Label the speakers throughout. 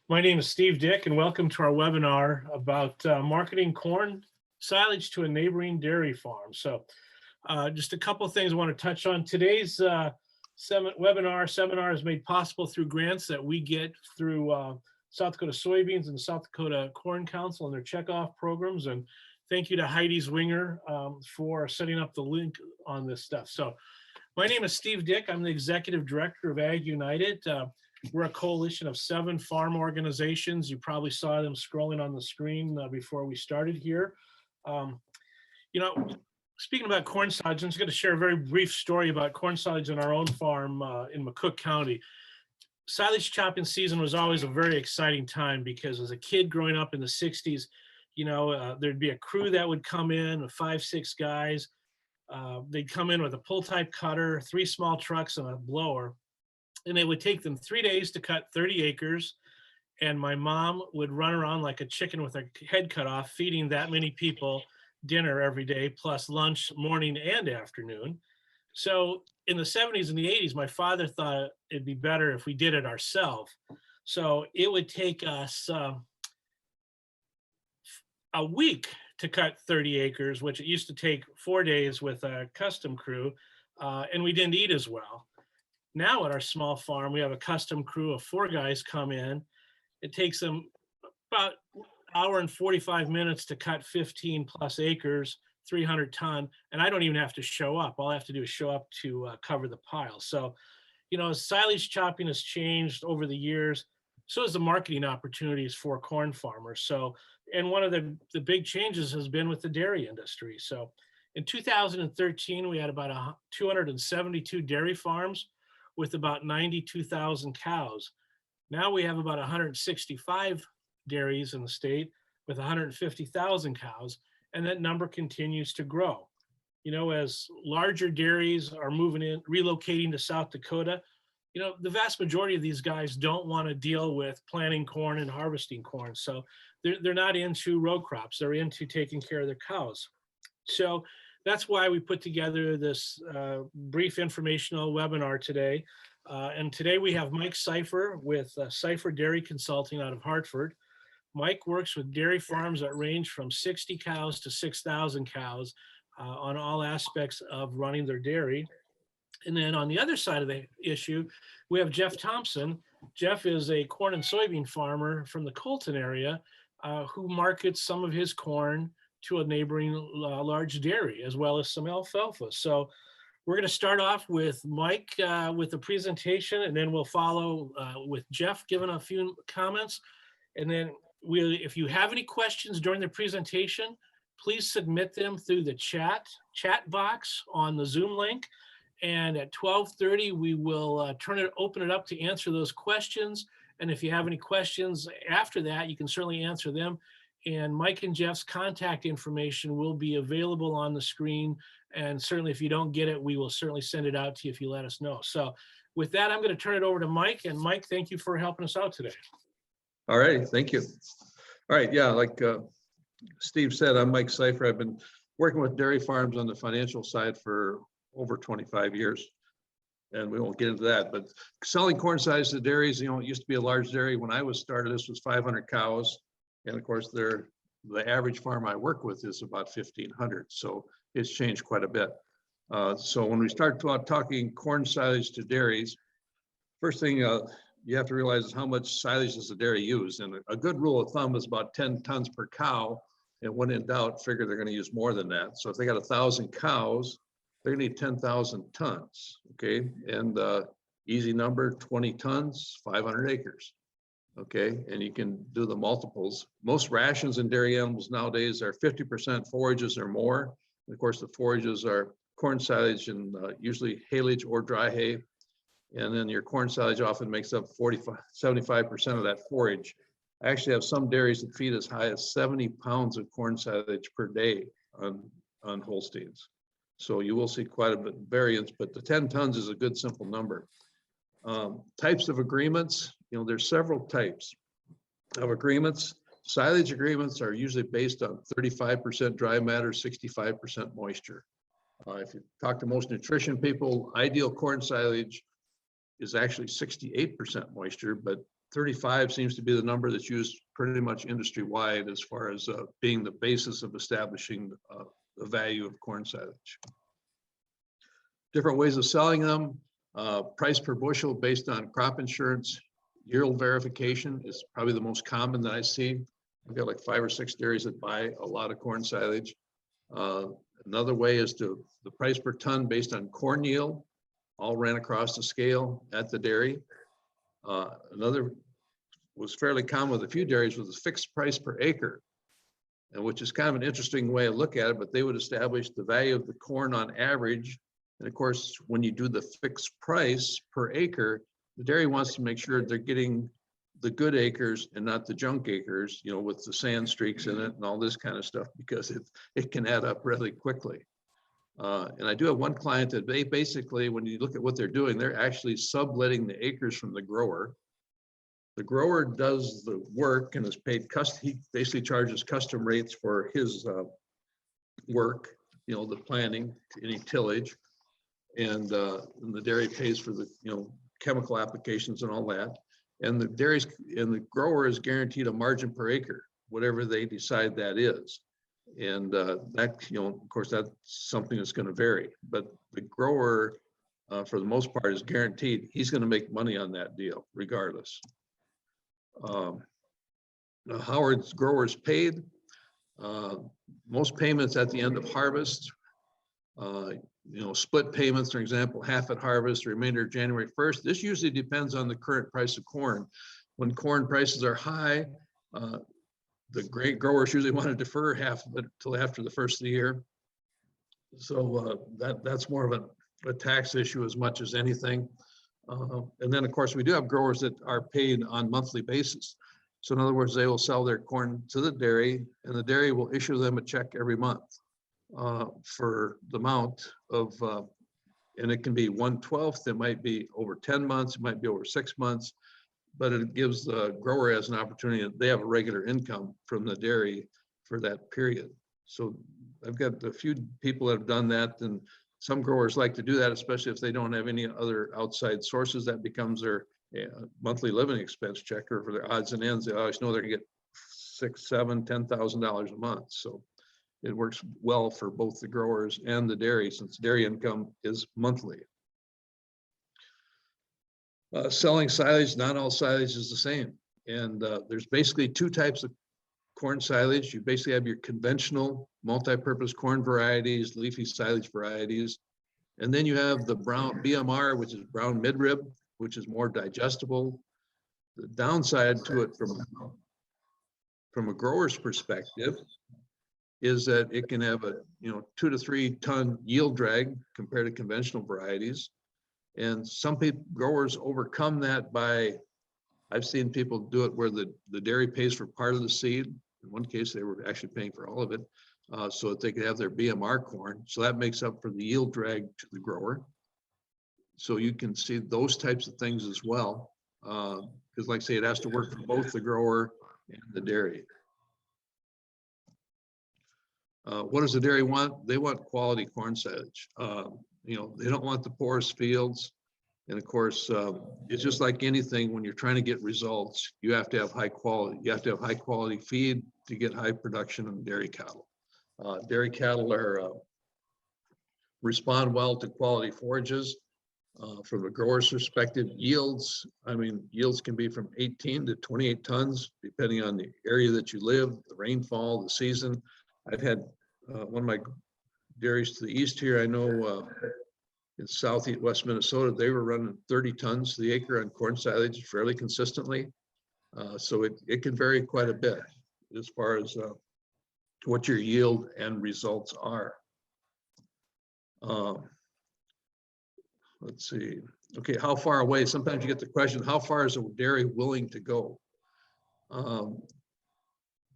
Speaker 1: My name is Steve Dick, and welcome to our webinar about marketing corn silage to a neighboring dairy farm. So just a couple of things I want to touch on. Today's seminar is made possible through grants that we get through South Dakota Soybeans and South Dakota Corn Council and their checkoff programs. And thank you to Heidi Zwinger for setting up the link on this stuff. So my name is Steve Dick. I'm the Executive Director of Ag United. We're a coalition of 7 farm organizations. You probably saw them scrolling on the screen before we started here. Speaking about corn silage, I'm just going to share a very brief story about corn silage on our own farm in McCook County. Silage chopping season was always a very exciting time because as a kid growing up in the 60s, there'd be a crew that would come in with 5-6 guys. They'd come in with a pull-type cutter, 3 small trucks, and a blower. And it would take them 3 days to cut 30 acres. And my mom would run around like a chicken with her head cut off, feeding that many people dinner every day, plus lunch, morning and afternoon. So in the 70s and the 80s, my father thought it'd be better if we did it ourselves. So it would take us a week to cut 30 acres, which it used to take 4 days with a custom crew, and we didn't eat as well. Now at our small farm, we have a custom crew of 4 guys come in. It takes them about an hour and 45 minutes to cut 15 plus acres, 300 ton, and I don't even have to show up. All I have to do is show up to cover the pile. So, silage chopping has changed over the years. So has the marketing opportunities for corn farmers. So, and one of the big changes has been with the dairy industry. So in 2013, we had about 272 dairy farms with about 92,000 cows. Now we have about 165 dairies in the state with 150,000 cows, and that number continues to grow. As larger dairies are moving in, relocating to South Dakota, the vast majority of these guys don't want to deal with planting corn and harvesting corn. So they're not into row crops. They're into taking care of their cows. So that's why we put together this brief informational webinar today. And today we have Mike Cypher with Cypher Dairy Consulting out of Hartford. Mike works with dairy farms that range from 60 cows to 6,000 cows on all aspects of running their dairy. And then on the other side of the issue, we have Jeff Thompson. Jeff is a corn and soybean farmer from the Colton area who markets some of his corn to a neighboring large dairy, as well as some alfalfa. So we're going to start off with Mike with a presentation, and then we'll follow with Jeff giving a few comments. And then if you have any questions during the presentation, please submit them through the chat box on the Zoom link. And at 12:30, we will open it up to answer those questions. And if you have any questions after that, you can certainly answer them. And Mike and Jeff's contact information will be available on the screen. And certainly if you don't get it, we will certainly send it out to you if you let us know. So with that, I'm going to turn it over to Mike. And Mike, thank you for helping us out today.
Speaker 2: All right, thank you. All right, yeah, like Steve said, I'm Mike Cypher. I've been working with dairy farms on the financial side for over 25 years. And we won't get into that, but selling corn silage to dairies, it used to be a large dairy. When I was started, this was 500 cows. And of course, the average farm I work with is about 1,500. So it's changed quite a bit. So when we start talking corn silage to dairies, first thing you have to realize is how much silage does the dairy use. And a good rule of thumb is about 10 tons per cow. And when in doubt, figure they're going to use more than that. So if they got 1,000 cows, they're going to need 10,000 tons. Okay. And easy number, 20 tons, 500 acres. Okay, and you can do the multiples. Most rations in dairy animals nowadays are 50% forages or more. And of course, the forages are corn silage and usually haylage or dry hay. And then your corn silage often makes up 75% of that forage. I actually have some dairies that feed as high as 70 pounds of corn silage per day on Holsteins. So you will see quite a bit of variance, but the 10 tons is a good simple number. Types of agreements, there's several types of agreements. Silage agreements are usually based on 35% dry matter, 65% moisture. If you talk to most nutrition people, ideal corn silage is actually 68% moisture, but 35 seems to be the number that's used pretty much industry-wide as far as being the basis of establishing the value of corn silage. Different ways of selling them, price per bushel based on crop insurance, yield verification is probably the most common that I see. I've got like 5 or 6 dairies that buy a lot of corn silage. Another way is the price per ton based on corn yield, all ran across the scale at the dairy. Another was fairly common with a few dairies was a fixed price per acre, and which is kind of an interesting way to look at it, but they would establish the value of the corn on average. And of course, when you do the fixed price per acre, the dairy wants to make sure they're getting the good acres and not the junk acres, you know, with the sand streaks in it and all this kind of stuff, because it can add up really quickly. And I do have one client that they basically, when you look at what they're doing, they're actually subletting the acres from the grower. The grower does the work and is paid he basically charges custom rates for his work, you know, the planting, any tillage, and the dairy pays for the, you know, chemical applications and all that. And the grower is guaranteed a margin per acre, whatever they decide that is. And that, you know, of course, that's something that's going to vary, but the grower, for the most part, is guaranteed he's going to make money on that deal regardless. How are growers paid? Most payments at the end of harvest. You know, split payments, for example, half at harvest, the remainder January 1st. This usually depends on the current price of corn. When corn prices are high, the great growers usually want to defer half of it till after the first of the year. So that's more of a tax issue as much as anything. And then, of course, we do have growers that are paid on monthly basis. So in other words, they will sell their corn to the dairy, and the dairy will issue them a check every month for the amount of, and it can be 1/12, it might be over 10 months, it might be over 6 months, but it gives the grower as an opportunity. They have a regular income from the dairy for that period. So I've got a few people that have done that, and some growers like to do that, especially if they don't have any other outside sources. That becomes their monthly living expense checker for their odds and ends. They always know they're gonna get $6,000, $7,000, $10,000 a month. So it works well for both the growers and the dairy, since dairy income is monthly. Selling silage, not all silage is the same. And there's basically 2 types of corn silage. You basically have your conventional multi-purpose corn varieties, leafy silage varieties. And then you have the brown BMR, which is brown midrib, which is more digestible. The downside to it from a grower's perspective is that it can have a 2 to 3 ton yield drag compared to conventional varieties. And some growers overcome that by, I've seen people do it where the dairy pays for part of the seed. In one case, they were actually paying for all of it, so that they could have their BMR corn. So that makes up for the yield drag to the grower. So you can see those types of things as well, because like I say, it has to work for both the grower and the dairy. What does the dairy want? They want quality corn silage. They don't want the poorest fields. And of course, it's just like anything, when you're trying to get results, you have to have high quality. You have to have high quality feed to get high production in dairy cattle. Dairy cattle respond well to quality forages. From a grower's perspective, yields can be from 18 to 28 tons, depending on the area that you live, the rainfall, the season. I've had one of my dairies to the east here, I know in southeast West Minnesota, they were running 30 tons to the acre on corn silage fairly consistently. So it can vary quite a bit as far as what your yield and results are. Let's see. Okay, how far away? Sometimes you get the question, how far is a dairy willing to go?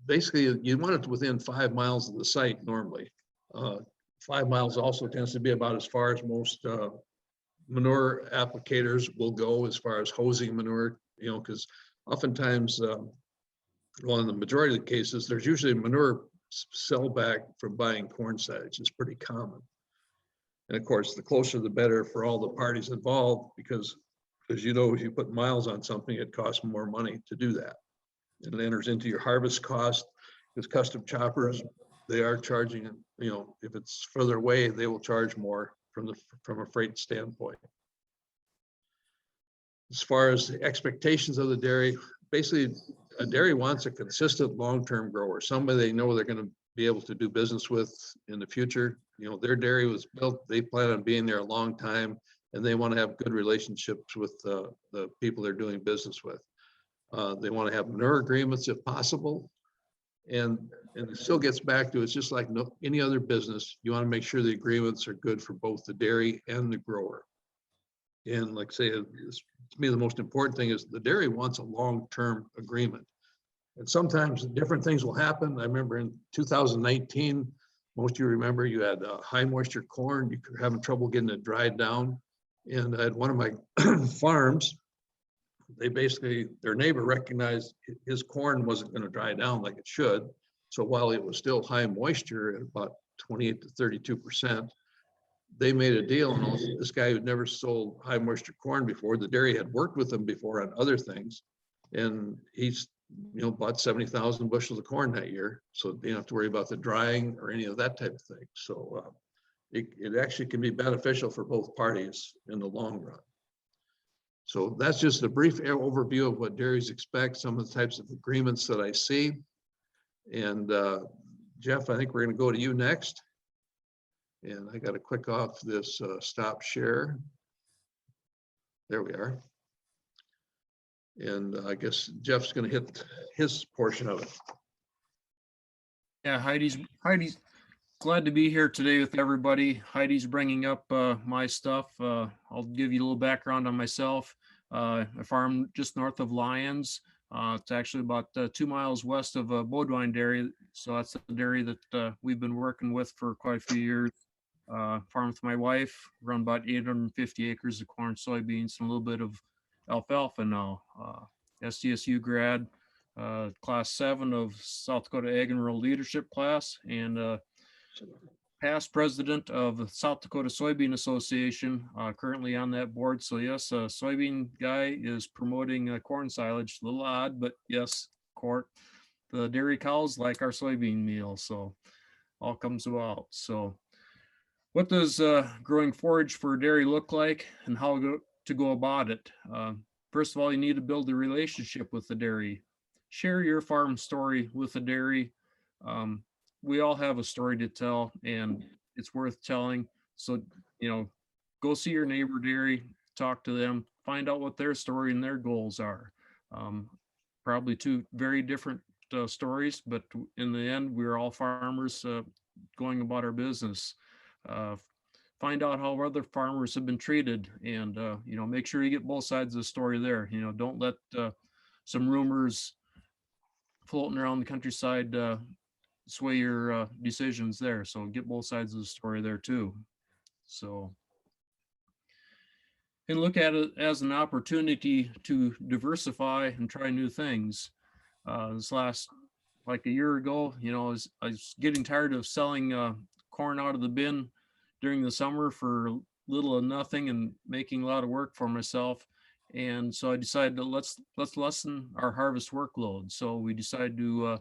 Speaker 2: Basically, you want it within 5 miles of the site normally. 5 miles also tends to be about as far as most manure applicators will go as far as hosing manure, because oftentimes, well, in the majority of the cases, there's usually manure sellback from buying corn silage. It's pretty common. And of course, the closer the better for all the parties involved, because Because you know, if you put miles on something, it costs more money to do that. It enters into your harvest cost. Because custom choppers, they are charging, you know, if it's further away, they will charge more from a freight standpoint. As far as the expectations of the dairy, basically a dairy wants a consistent long-term grower, somebody they know they're going to be able to do business with in the future. You know, their dairy was built, they plan on being there a long time, and they want to have good relationships with the people they're doing business with. They want to have manure agreements if possible. And it still gets back to, it's just like any other business. You want to make sure the agreements are good for both the dairy and the grower. And like I say, to me, the most important thing is the dairy wants a long-term agreement. And sometimes different things will happen. I remember in 2019, most of you remember, you had high moisture corn. You were having trouble getting it dried down. And I had one of my farms, they basically, their neighbor recognized his corn wasn't going to dry down like it should. So while it was still high moisture at about 28 to 32%, they made a deal. And also, this guy who'd never sold high moisture corn before, the dairy had worked with him before on other things. And he's, you know, bought 70,000 bushels of corn that year. So you don't have to worry about the drying or any of that type of thing. So it actually can be beneficial for both parties in the long run. So that's just a brief overview of what dairies expect, some of the types of agreements that I see. And Jeff, I think we're going to go to you next. And I got to click off this stop share. There we are. And I guess Jeff's going to hit his portion of it.
Speaker 3: Yeah, Heidi's glad to be here today with everybody. Heidi's bringing up my stuff. I'll give you a little background on myself. I farm just north of Lyons. It's actually about 2 miles west of Bodwine Dairy. So that's the dairy that we've been working with for quite a few years. Farm with my wife, run about 850 acres of corn, soybeans, and a little bit of alfalfa now. SDSU grad, class 7 of South Dakota Ag and Rural Leadership class, and past president of the South Dakota Soybean Association, currently on that board. So yes, a soybean guy is promoting corn silage. A little odd, but yes, Court. The dairy cows like our soybean meal, so all comes about. So what does growing forage for dairy look like, and how to go about it? First of all, you need to build a relationship with the dairy. Share your farm story with the dairy. We all have a story to tell, and it's worth telling. So, you know, go see your neighbor dairy, talk to them, find out what their story and their goals are. Probably two very different stories, but in the end, we're all farmers going about our business. Find out how other farmers have been treated, and you know, make sure you get both sides of the story there. You know, don't let some rumors floating around the countryside sway your decisions there. So get both sides of the story there too. So, and look at it as an opportunity to diversify and try new things. This last, like a year ago, you know, I was getting tired of selling corn out of the bin during the summer for little or nothing and making a lot of work for myself. And so I decided to let's lessen our harvest workload. So we decided to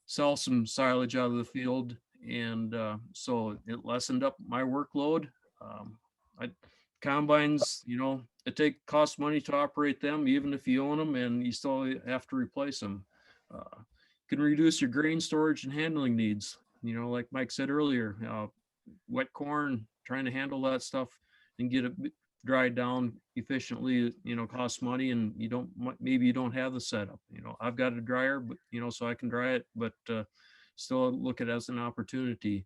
Speaker 3: sell some silage out of the field, and so it lessened up my workload. Combines, you know, costs money to operate them, even if you own them, and you still have to replace them. Can reduce your grain storage and handling needs. You know, like Mike said earlier, wet corn, trying to handle that stuff and get it dried down efficiently, you know, costs money, and maybe you don't have the setup. You know, I've got a dryer, but you know, so I can dry it, but still look at it as an opportunity.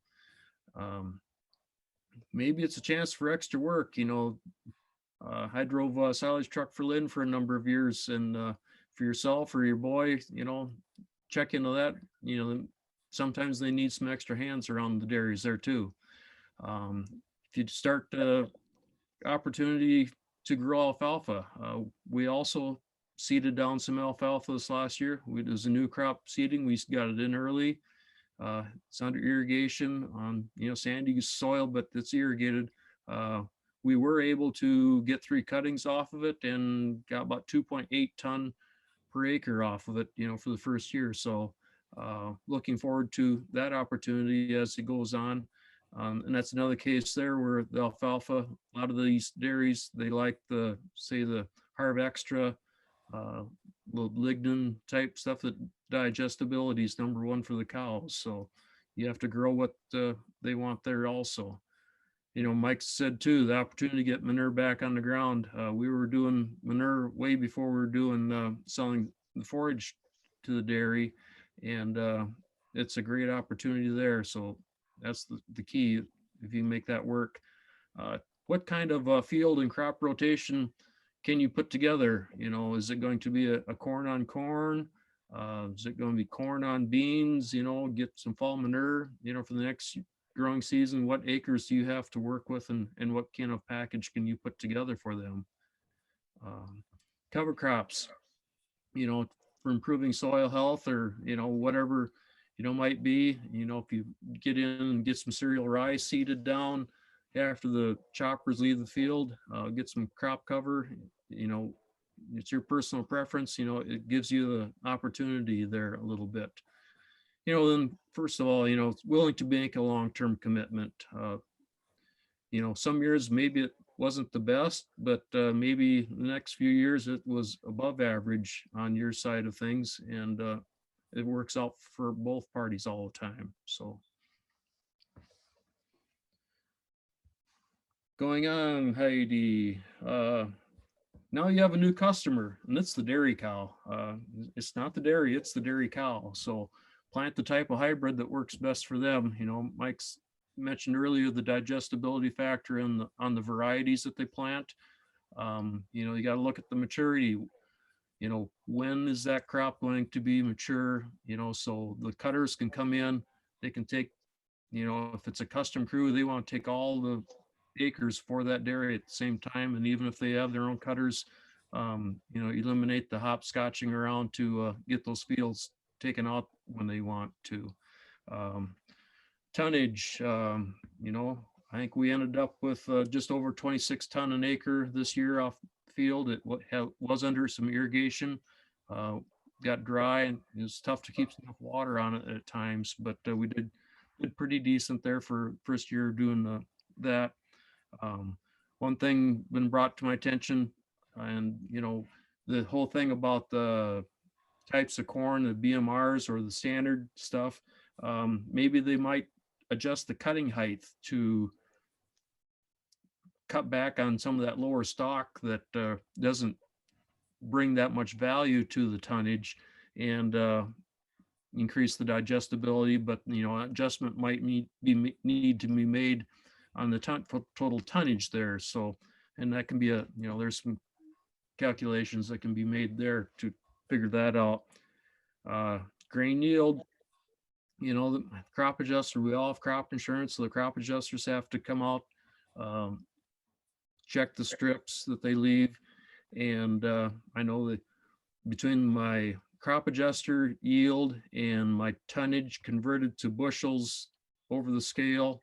Speaker 3: Maybe it's a chance for extra work. You know, I drove a silage truck for Lynn for a number of years, and for yourself or your boy, you know, check into that. You know, sometimes they need some extra hands around the dairies there too. If you start opportunity to grow alfalfa, we also seeded down some alfalfa this last year. It was a new crop seeding. We got it in early. It's under irrigation on, you know, sandy soil, but it's irrigated. we were able to get 3 cuttings off of it and got about 2.8 ton per acre off of it, for the first year. So looking forward to that opportunity as it goes on. And that's another case there where the alfalfa, a lot of these dairies, they like the Harv Extra, the lignin type stuff. That digestibility is number one for the cows. So you have to grow what they want there also. Mike said too, the opportunity to get manure back on the ground. We were doing manure way before we were doing selling the forage to the dairy, and it's a great opportunity there. So that's the key if you make that work. What kind of field and crop rotation can you put together? Is it going to be a corn on corn? Is it going to be corn on beans? Get some fall manure, for the next growing season. What acres do you have to work with, and what kind of package can you put together for them? Cover crops, for improving soil health, or whatever might be. If you get in and get some cereal rye seeded down after the choppers leave the field, get some crop cover. It's your personal preference. It gives you the opportunity there a little bit. Then first of all, willing to make a long-term commitment. Some years maybe it wasn't the best, but maybe the next few years it was above average on your side of things, and it works out for both parties all the time. So going on, Heidi, now you have a new customer, and it's the dairy cow. It's not the dairy, it's the dairy cow. So plant the type of hybrid that works best for them. Mike's mentioned earlier the digestibility factor on the varieties that they plant. You got to look at the maturity. When is that crop going to be mature? So the cutters can come in, they can take, if it's a custom crew, they want to take all the acres for that dairy at the same time. And even if they have their own cutters, eliminate the hopscotching around to get those fields taken out when they want to. Tonnage, I think we ended up with just over 26 ton an acre this year off the field. It was under some irrigation, got dry, and it was tough to keep enough water on it at times, but we did pretty decent there for first year doing that. One thing been brought to my attention, and the whole thing about the types of corn, the BMRs or the standard stuff, maybe they might adjust the cutting height to cut back on some of that lower stock that doesn't bring that much value to the tonnage, and increase the digestibility. But adjustment might need to be made on the total tonnage there. So, and that can be there's some calculations that can be made there to figure that out. Grain yield, the crop adjuster, we all have crop insurance, so the crop adjusters have to come out, check the strips that they leave. And I know that between my crop adjuster yield and my tonnage converted to bushels over the scale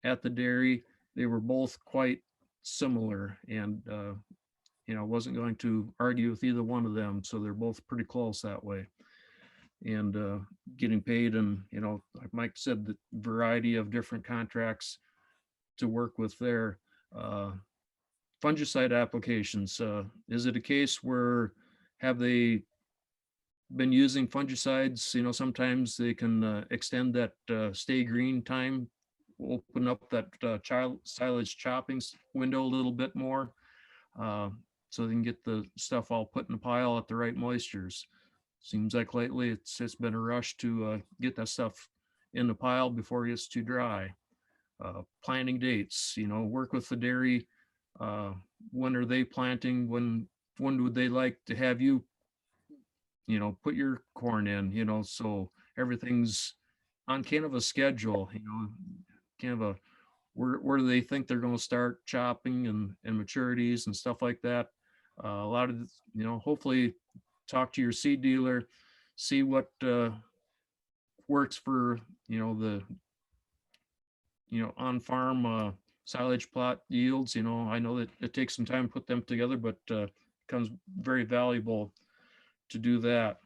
Speaker 3: at the dairy, they were both quite similar. And wasn't going to argue with either one of them. So they're both pretty close that way. And getting paid, and like Mike said, the variety of different contracts to work with there. Fungicide applications, is it a case where have they been using fungicides? Sometimes they can extend that stay green time, open up that silage chopping window a little bit more, so they can get the stuff all put in the pile at the right moistures. Seems like lately it's been a rush to get that stuff in the pile before it gets too dry. Planting dates, work with the dairy. When are they planting? When would they like to have you, put your corn in, so everything's on kind of a schedule, kind of a, where do they think they're going to start chopping and maturities and stuff like that. A lot of, hopefully talk to your seed dealer, see what works for, the, on-farm silage plot yields. I know that it takes some time to put them together, but becomes very valuable to do that.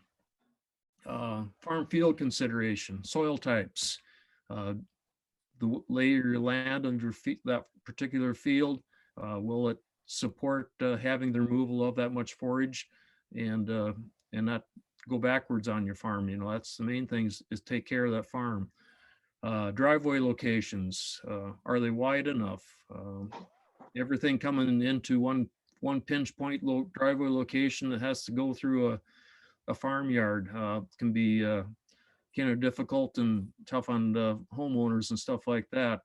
Speaker 3: Farm field consideration, soil types, the lay your land on your feet, that particular field, will it support having the removal of that much forage and not go backwards on your farm? That's the main thing is take care of that farm. Driveway locations, are they wide enough? Everything coming into one pinch point driveway location that has to go through a farmyard can be kind of difficult and tough on the homeowners and stuff like that.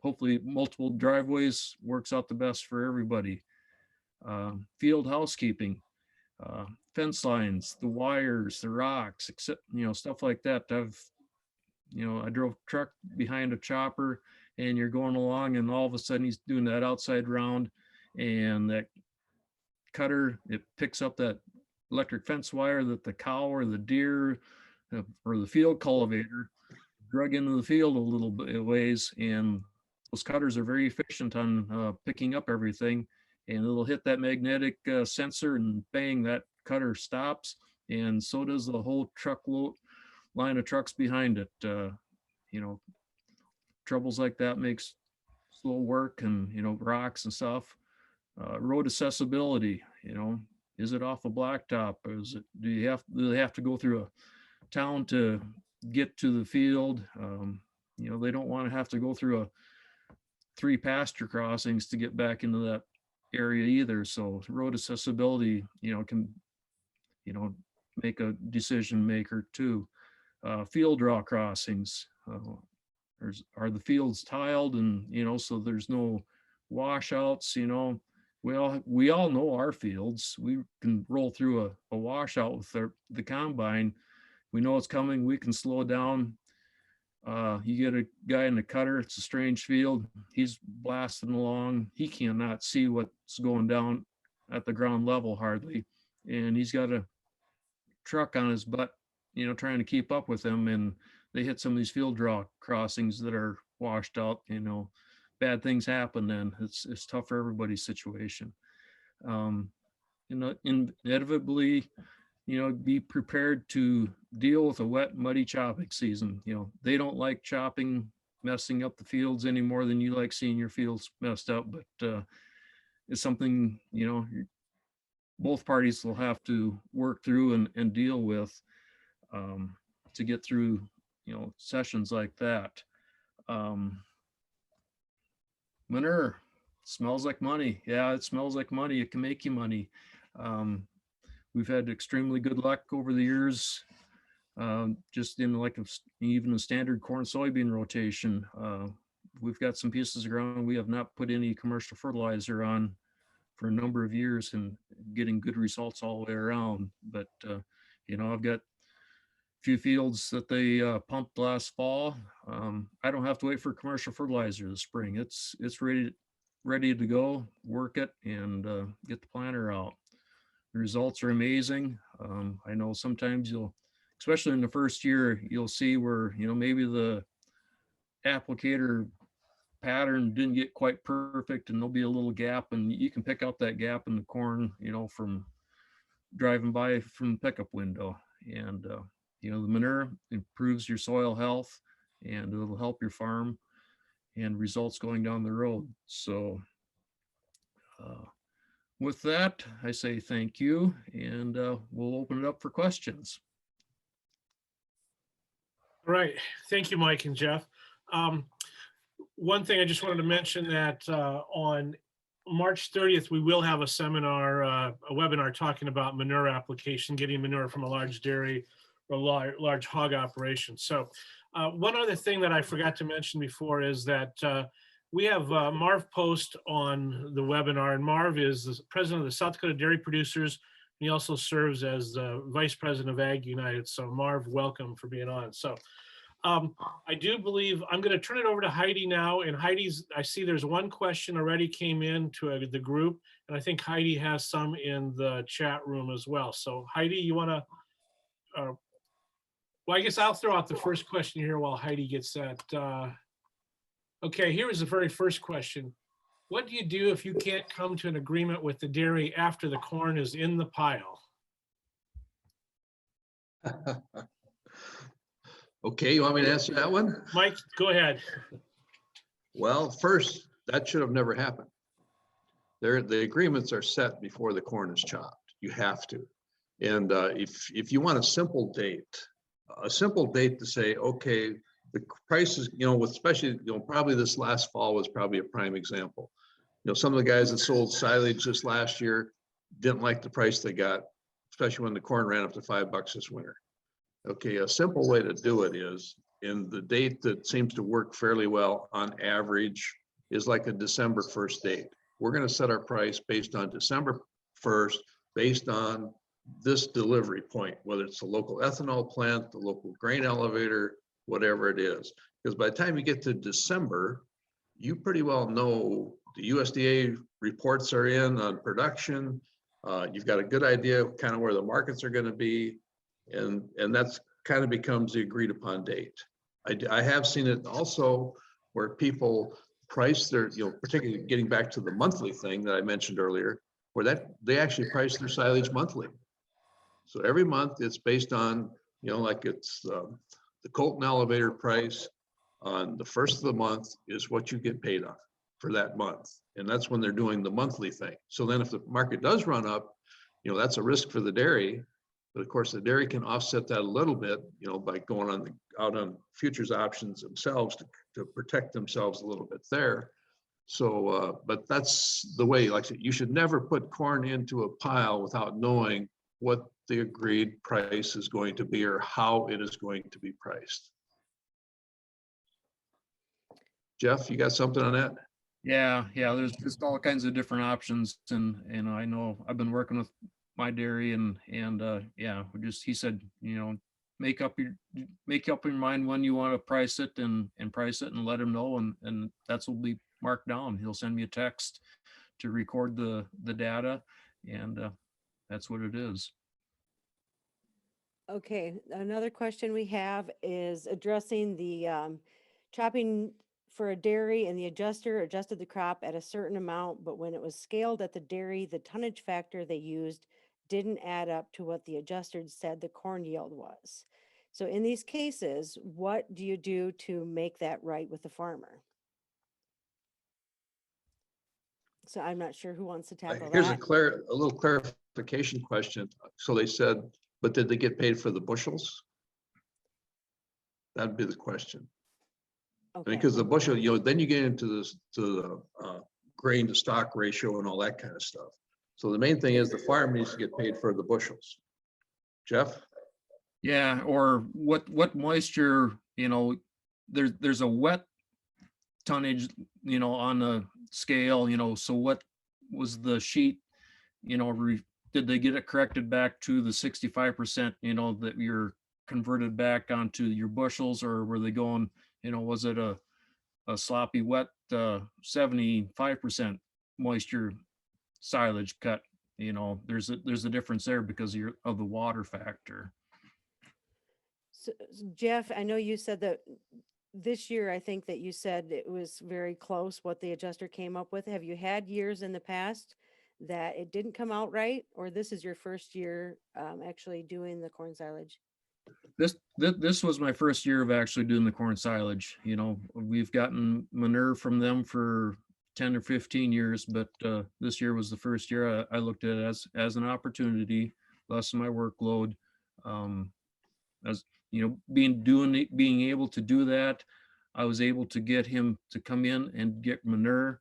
Speaker 3: Hopefully multiple driveways works out the best for everybody. Field housekeeping, fence lines, the wires, the rocks, except, stuff like that. I drove truck behind a chopper and you're going along and all of a sudden he's doing that outside round and that cutter, it picks up that electric fence wire that the cow or the deer or the field cultivator drug into the field a little bit ways, and those cutters are very efficient on picking up everything, and it'll hit that magnetic sensor and bang, that cutter stops, and so does the whole truckload line of trucks behind it. Troubles like that makes slow work and rocks and stuff. Road accessibility, is it off a blacktop? Or do they have to go through a town to get to the field? They don't want to have to go through 3 pasture crossings to get back into that area either. So road accessibility, can, make a decision maker too. Field draw crossings, are the fields tiled and, so there's no washouts, we all know our fields. We can roll through a washout with the combine. We know it's coming. We can slow down. You get a guy in the cutter. It's a strange field. He's blasting along. He cannot see what's going down at the ground level hardly. And he's got a truck on his butt, trying to keep up with him. And they hit some of these field draw crossings that are washed out, bad things happen then. It's tough for everybody's situation. Inevitably, be prepared to deal with a wet, muddy chopping season. They don't like chopping, messing up the fields any more than you like seeing your fields messed up, but it's something, both parties will have to work through and deal with to get through, sessions like that. Manure smells like money. Yeah, it smells like money. It can make you money. We've had extremely good luck over the years, just in even a standard corn soybean rotation. We've got some pieces of ground we have not put any commercial fertilizer on for a number of years and getting good results all the way around. But, I've got a few fields that they pumped last fall. I don't have to wait for commercial fertilizer this spring. It's ready to go, work it, and get the planter out. The results are amazing. I know sometimes especially in the first year, you'll see where, maybe the applicator pattern didn't get quite perfect and there'll be a little gap, and you can pick out that gap in the corn, from driving by from the pickup window. And, the manure improves your soil health and it'll help your farm and results going down the road. So, with that, I say thank you, and we'll open it up for questions.
Speaker 1: All right. Thank you, Mike and Jeff. One thing I just wanted to mention that on March 30th, we will have a seminar, a webinar talking about manure application, getting manure from a large dairy or large hog operation. So one other thing that I forgot to mention before is that we have Marv Post on the webinar, and Marv is the president of the South Dakota Dairy Producers. He also serves as the vice president of Ag United. So Marv, welcome for being on. So I do believe I'm going to turn it over to Heidi now. And I see there's one question already came in to the group, and I think Heidi has some in the chat room as well. So Heidi, you want to, well, I guess I'll throw out the first question here while Heidi gets that. Okay, here is the very first question. What do you do if you can't come to an agreement with the dairy after the corn is in the pile?
Speaker 2: Okay, you want me to answer that one?
Speaker 1: Mike, go ahead.
Speaker 2: Well, first, that should have never happened. The agreements are set before the corn is chopped. You have to. And if you want a simple date to say, okay, the prices, with especially, probably this last fall was probably a prime example. Some of the guys that sold silage this last year didn't like the price they got, especially when the corn ran up to $5 this winter. Okay, a simple way to do it is, in the date that seems to work fairly well on average is like a December 1st date. We're going to set our price based on December 1st, based on this delivery point, whether it's a local ethanol plant, the local grain elevator, whatever it is. Because by the time you get to December, you pretty well know the USDA reports are in on production. You've got a good idea of kind of where the markets are going to be. And that's kind of becomes the agreed upon date. I have seen it also where people price their, particularly getting back to the monthly thing that I mentioned earlier, where that they actually price their silage monthly. So every month it's based on, like it's the Colton elevator price on the first of the month is what you get paid on for that month. And that's when they're doing the monthly thing. So then if the market does run up, that's a risk for the dairy. But of course, the dairy can offset that a little bit, by going out on futures options themselves to protect themselves a little bit there. So, but that's the way, like I said, you should never put corn into a pile without knowing what the agreed price is going to be or how it is going to be priced. Jeff, you got something on that?
Speaker 3: Yeah, there's just all kinds of different options, and I know I've been working with my dairy and yeah, he said, make up your mind when you want to price it and price it and let him know, and that's what will be marked down. He'll send me a text to record the data, and that's what it is.
Speaker 4: Okay, another question we have is addressing the chopping for a dairy, and the adjuster adjusted the crop at a certain amount, but when it was scaled at the dairy, the tonnage factor they used didn't add up to what the adjuster said the corn yield was. So in these cases, what do you do to make that right with the farmer? So I'm not sure who wants to tackle
Speaker 2: Here's
Speaker 4: that.
Speaker 2: a little clarification question. So they said, but did they get paid for the bushels? That'd be the question.
Speaker 4: Okay.
Speaker 2: Because the bushel, then you get into this, to the grain to stock ratio and all that kind of stuff. So the main thing is the farm needs to get paid for the bushels. Jeff?
Speaker 3: Yeah, or what moisture, there's a wet tonnage, on the scale, so what was the sheet, did they get it corrected back to the 65%, that you're converted back onto your bushels, or were they going, was it a sloppy wet 75% moisture silage cut? There's a difference there because of the water factor.
Speaker 4: So, Jeff, I know you said that this year, I think that you said it was very close what the adjuster came up with. Have you had years in the past that it didn't come out right, or this is your first year actually doing the corn silage?
Speaker 3: This was my first year of actually doing the corn silage. We've gotten manure from them for 10 or 15 years, but this year was the first year I looked at it as an opportunity, lessen my workload. As being able to do that, I was able to get him to come in and get manure,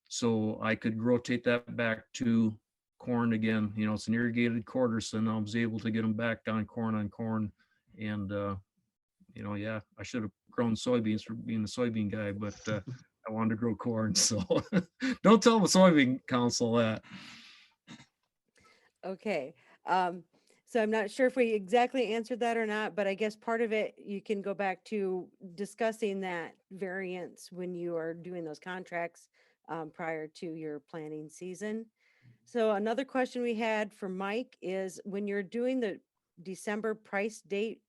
Speaker 3: so I could rotate that back to corn again. It's an irrigated quarter, so then I was able to get them back on corn. And yeah, I should have grown soybeans for being the soybean guy, but I wanted to grow corn. So don't tell the soybean council that.
Speaker 4: Okay. So I'm not sure if we exactly answered that or not, but I guess part of it, you can go back to discussing that variance when you are doing those contracts prior to your planting season. So another question we had for Mike is, when you're doing the December price date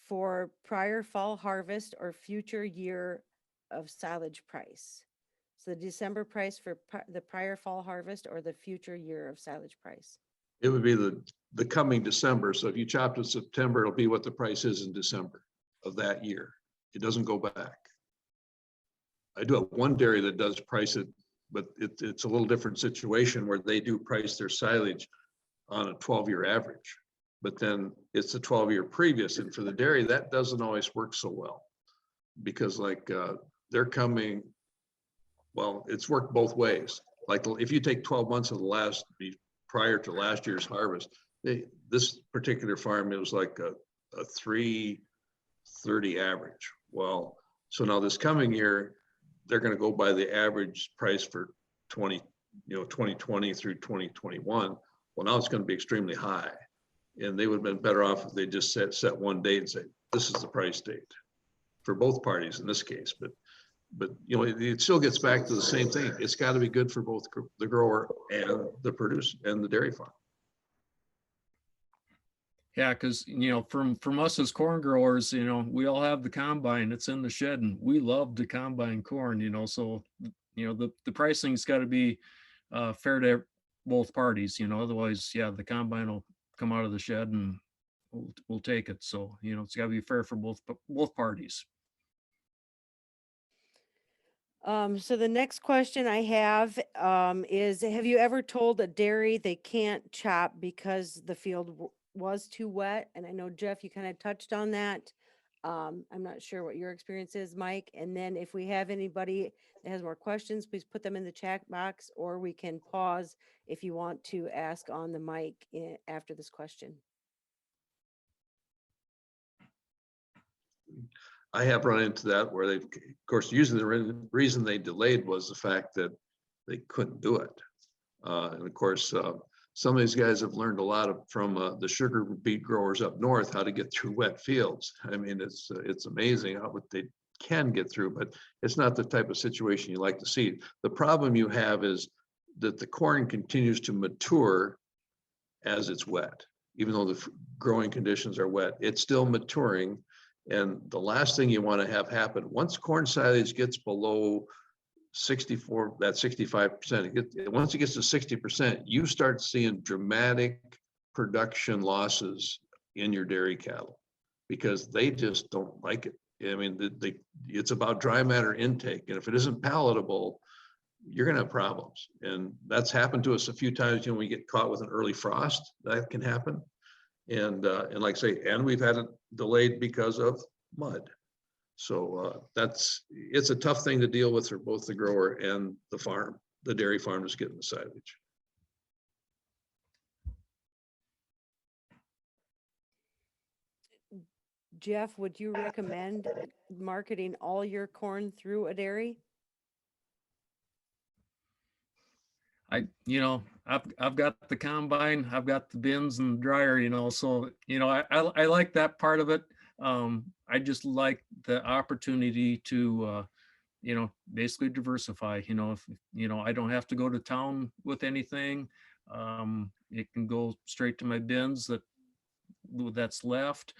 Speaker 4: for prior fall harvest or future year of silage price? So the December price for the prior fall harvest or the future year of silage price?
Speaker 2: It would be the coming December. So if you chopped in September, it'll be what the price is in December of that year. It doesn't go back. I do have one dairy that does price it, but it's a little different situation where they do price their silage on a 12-year average. But then it's a 12-year previous. And for the dairy, that doesn't always work so well because like they're coming, well, it's worked both ways. Like if you take 12 months of the last, prior to last year's harvest, this particular farm, it was like a 330 average. Well, so now this coming year, they're going to go by the average price for 2020 through 2021. Well, now it's going to be extremely high. And they would have been better off if they just set one date and say, this is the price date for both parties in this case. But it still gets back to the same thing. It's got to be good for both the grower and the producer and the dairy farm.
Speaker 3: Yeah, because from us as corn growers, we all have the combine. It's in the shed, and we love to combine corn. So the pricing's got to be fair to both parties. Otherwise, yeah, the combine will come out of the shed and we'll take it. So it's got to be fair for both parties.
Speaker 4: So the next question I have is, have you ever told a dairy they can't chop because the field was too wet? And I know, Jeff, you kind of touched on that. I'm not sure what your experience is, Mike. And then if we have anybody that has more questions, please put them in the chat box, or we can pause if you want to ask on the mic after this question.
Speaker 2: I have run into that where they've, of course, usually the reason they delayed was the fact that they couldn't do it. And of course, some of these guys have learned a lot from the sugar beet growers up north, how to get through wet fields. I mean, it's amazing what they can get through, but it's not the type of situation you like to see. The problem you have is that the corn continues to mature as it's wet. Even though the growing conditions are wet, it's still maturing. And the last thing you want to have happen, once corn silage gets below 64, that 65%, once it gets to 60%, you start seeing dramatic production losses in your dairy cattle because they just don't like it. I mean, it's about dry matter intake. And if it isn't palatable, you're going to have problems. And that's happened to us a few times. When we get caught with an early frost, that can happen. And like I say, and we've had it delayed because of mud. So it's a tough thing to deal with for both the grower and the farm, the dairy farm is getting the silage.
Speaker 4: Jeff, would you recommend marketing all your corn through a dairy?
Speaker 3: I've got the combine, I've got the bins and the dryer, so, I like that part of it. I just like the opportunity to, basically diversify, if, I don't have to go to town with anything. It can go straight to my bins that's left.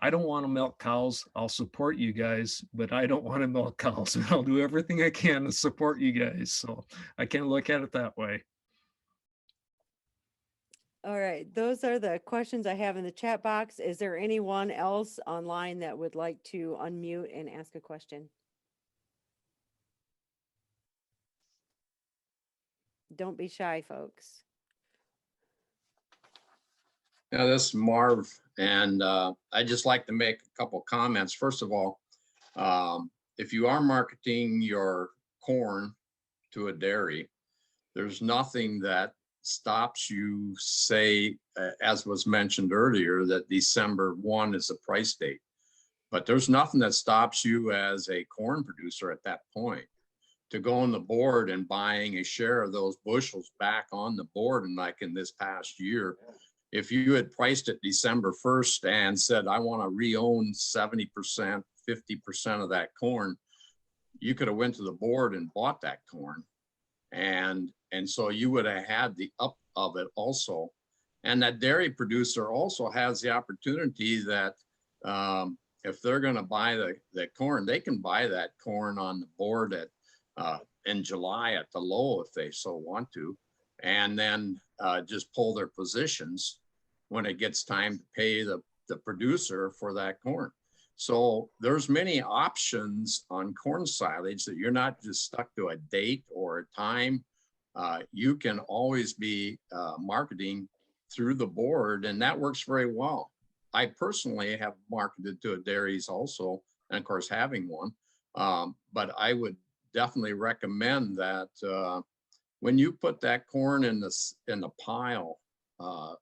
Speaker 3: I don't want to milk cows. I'll support you guys, but I don't want to milk cows. I'll do everything I can to support you guys. So I can look at it that way.
Speaker 4: All right, those are the questions I have in the chat box. Is there anyone else online that would like to unmute and ask a question? Don't be shy, folks.
Speaker 5: Yeah, this is Marv, and I'd just like to make a couple comments. First of all, if you are marketing your corn to a dairy, there's nothing that stops you, say, as was mentioned earlier, that December 1 is a price date. But there's nothing that stops you as a corn producer at that point to go on the board and buying a share of those bushels back on the board. And like in this past year, if you had priced it December 1st and said, I want to re-own 70%, 50% of that corn, you could have went to the board and bought that corn. And so you would have had the up of it also. And that dairy producer also has the opportunity that if they're gonna buy the corn, they can buy that corn on the board at, in July at the low if they so want to. And then just pull their positions when it gets time to pay the producer for that corn. So there's many options on corn silage that you're not just stuck to a date or a time. You can always be marketing through the board, and that works very well. I personally have marketed to dairies also, and of course having one, but I would definitely recommend that when you put that corn in the pile,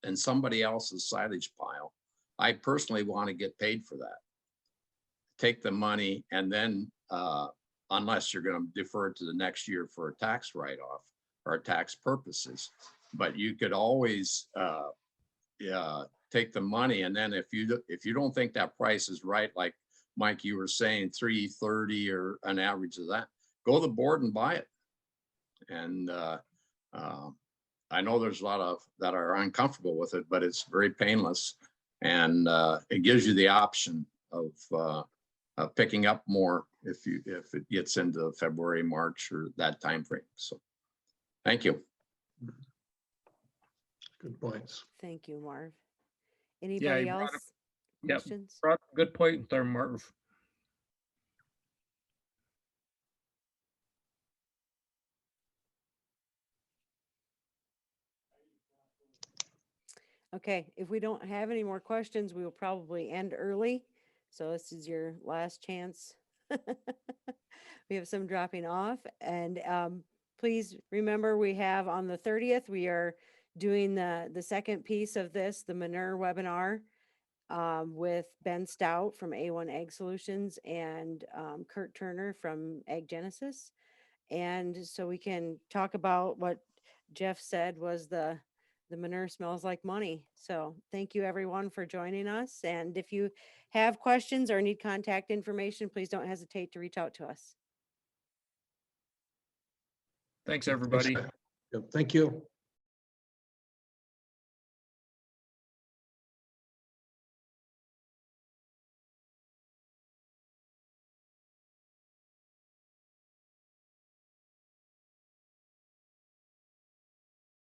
Speaker 5: in somebody else's silage pile, I personally want to get paid for that. Take the money and then, unless you're going to defer it to the next year for a tax write-off or tax purposes, but you could always take the money, and then if you don't think that price is right, like Mike, you were saying $3.30 or an average of that, go to the board and buy it. And I know there's a lot of that are uncomfortable with it, but it's very painless, and it gives you the option of picking up more if it gets into February, March, or that time frame. So, thank you.
Speaker 2: Good points.
Speaker 4: Thank you, Marv. Anybody
Speaker 3: brought
Speaker 4: else?
Speaker 3: up- yep.
Speaker 4: Questions?
Speaker 3: Good point there, Marv.
Speaker 4: Okay, if we don't have any more questions, we will probably end early. So this is your last chance. We have some dropping off, and please remember, we have on the 30th, we are doing the second piece of this, the manure webinar, with Ben Stout from A1 Ag Solutions and Kurt Turner from Ag Genesis. And so we can talk about what Jeff said was the manure smells like money. So thank you everyone for joining us. And if you have questions or need contact information, please don't hesitate to reach out to us.
Speaker 3: Thanks, everybody.
Speaker 2: Yep, thank you.